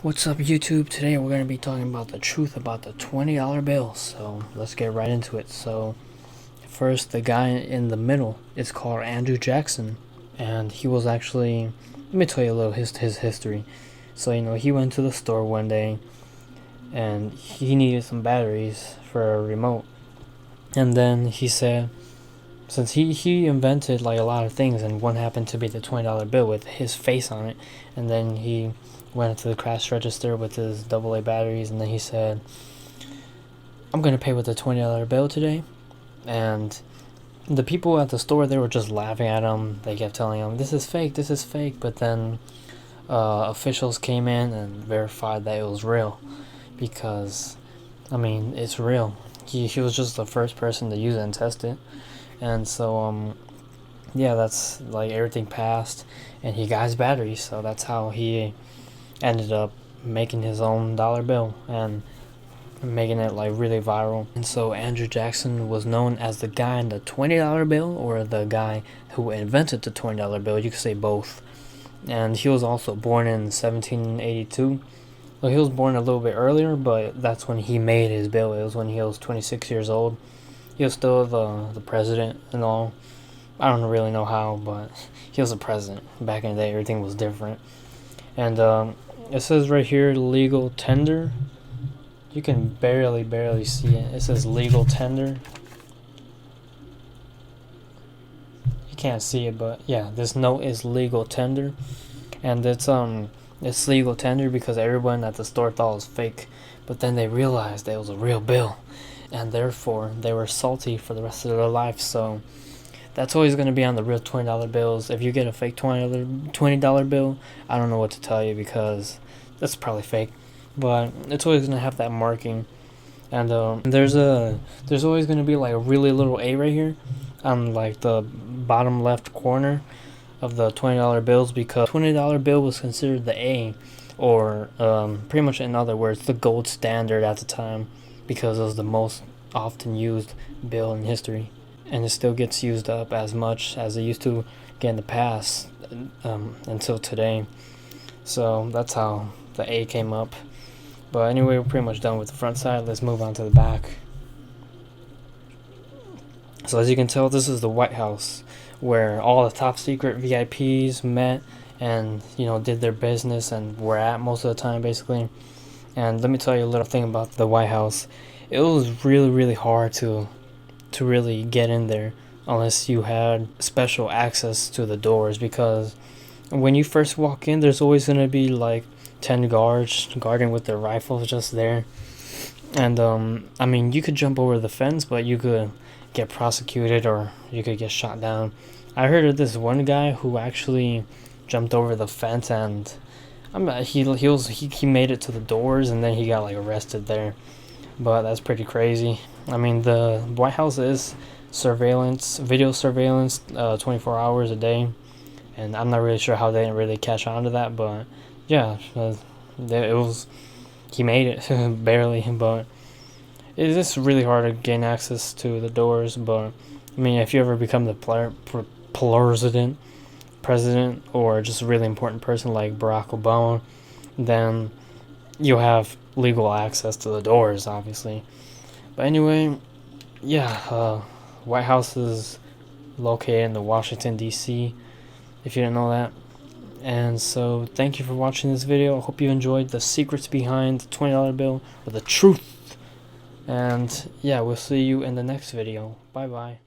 What's up, YouTube? Today we're going to be talking about the truth about the $20 bill. So let's get right into it. So first, the guy in the middle is called Andrew Jackson, and he was actually, let me tell you a little his history. So he went to the store one day and he needed some batteries for a remote, and then he said, since he invented like a lot of things, and one happened to be the $20 bill with his face on it, and then he went to the cash register with his AA batteries, and then he said, I'm gonna pay with a $20 bill today. And the people at the store, they were just laughing at him. They kept telling him, this is fake. But then officials came in and verified that it was real, because it's real. He was just the first person to use it and test it. And so yeah, that's like everything passed, and he got his batteries. So that's how he ended up making his own dollar bill and making it like really viral. And so Andrew Jackson was known as the guy in the $20 bill, or the guy who invented the $20 bill. You could say both. And he was also born in 1782. Well, he was born a little bit earlier, but that's when he made his bill. It was when he was 26 years old. He was still the president and all. I don't really know how, but he was the president. Back in the day, everything was different. And it says right here, legal tender. You can barely see it. It says legal tender. You can't see it, but yeah, this note is legal tender. And it's legal tender because everyone at the store thought it was fake, but then they realized that it was a real bill, and therefore they were salty for the rest of their life. So that's always going to be on the real $20 bills. If you get a fake $20 bill, I don't know what to tell you, because that's probably fake, but it's always going to have that marking. And there's always going to be like a really little A right here on like the bottom left corner of the $20 bills, because $20 bill was considered the A, or pretty much, in other words, the gold standard at the time, because it was the most often used bill in history, and it still gets used up as much as it used to get in the past until today. So that's how the A came up. But anyway, we're pretty much done with the front side. Let's move on to the back. So as you can tell, this is the White House, where all the top secret VIPs met and did their business and were at most of the time, basically. And let me tell you a little thing about the White House. It was really hard to really get in there unless you had special access to the doors, because when you first walk in, there's always going to be like 10 guards guarding with their rifles just there. And you could jump over the fence, but you could get prosecuted, or you could get shot down. I heard of this one guy who actually jumped over the fence, and he made it to the doors, and then he got like arrested there. But that's pretty crazy. The White House is video surveillance 24 hours a day, and I'm not really sure how they didn't really catch on to that, but yeah, he made it barely. But it is really hard to gain access to the doors. But if you ever become the president, or just a really important person like Barack Obama, then you'll have legal access to the doors, obviously. But anyway, yeah, White House is located in the Washington, D.C., if you didn't know that. And so thank you for watching this video. I hope you enjoyed the secrets behind the $20 bill, or the truth. And yeah, we'll see you in the next video. Bye bye.